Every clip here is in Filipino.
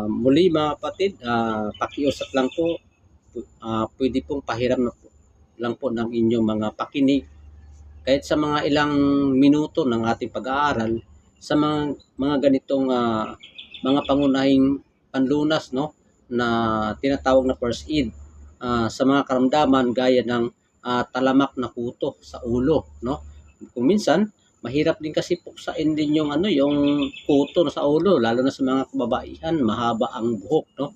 Muli mga kapatid, pakiusap lang po, pwede pong pahiram na po, lang po ng inyong mga pakinig kahit sa mga ilang minuto ng ating pag-aaral sa mga ganitong mga pangunahing panlunas, no, na tinatawag na first aid sa mga karamdaman gaya ng talamak na kuto sa ulo, no. Kung minsan mahirap din kasi puksain din yung yung kuto sa ulo, lalo na sa mga kababaihan, mahaba ang buhok, no.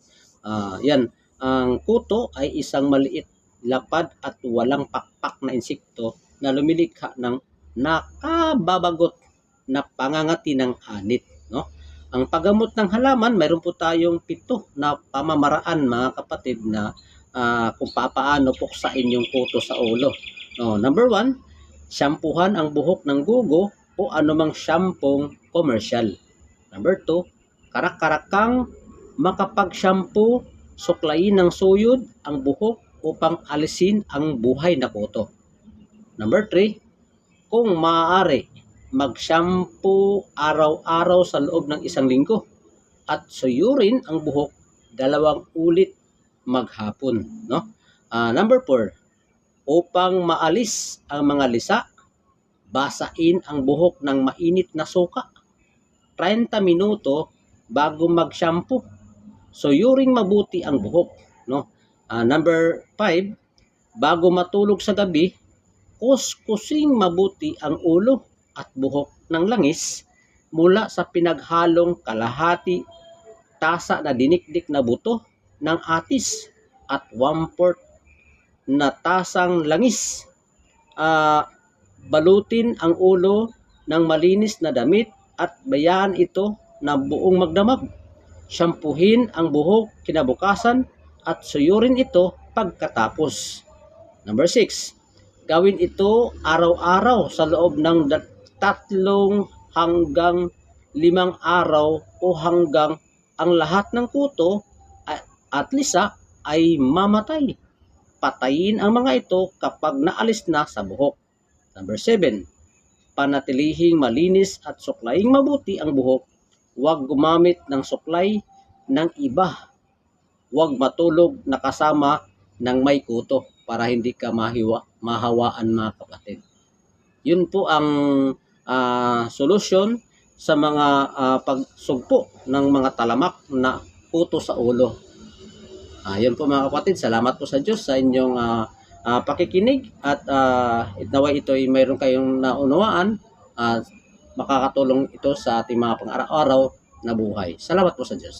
Yan, ang kuto ay isang maliit, lapad at walang pakpak na insekto na lumilikha ng nakababagot na pangangati ng anit, no. Ang paggamot ng halaman, mayroon po tayong 7 na pamamaraan mga kapatid na kung papaano puksain yung kuto sa ulo. No, number 1, shampoohan ang buhok ng gugo o anumang shampong commercial. Number 2, karak-karakang makapag-shampoo, suklayin ng suyod ang buhok upang alisin ang buhay na kuto. Number 3, kung maaari, mag-shampoo araw-araw sa loob ng 1 linggo at suyurin ang buhok 2 ulit maghapon, no? Number 4, upang maalis ang mga lisa, basain ang buhok ng mainit na suka 30 minuto bago mag-shampoo. Suyuring mabuti ang buhok, no? Number 5, bago matulog sa gabi, kuskusing mabuti ang ulo at buhok ng langis mula sa pinaghalong kalahati tasa na dinikdik na buto ng atis at 1/4 na tasang langis. Balutin ang ulo ng malinis na damit at bayaan ito na buong magdamag. Shampoohin ang buhok kinabukasan at suyurin ito pagkatapos. Number 6, gawin ito araw-araw sa loob ng 3 hanggang 5 araw o hanggang ang lahat ng kuto at lisa ay mamatay. Patayin ang mga ito kapag naalis na sa buhok. Number 7, panatilihing malinis at suklaing mabuti ang buhok. Huwag gumamit ng suklay ng iba. Huwag matulog na kasama ng may kuto para hindi ka mahawaan mga kapatid. Yun po ang solusyon sa mga pagsugpo ng mga talamak na kuto sa ulo. Yun po mga kapatid, salamat po sa Diyos sa inyong pakikinig at naway ito ay mayroon kayong naunawaan, makakatulong ito sa ating mga pang-araw-araw na buhay. Salamat po sa Diyos.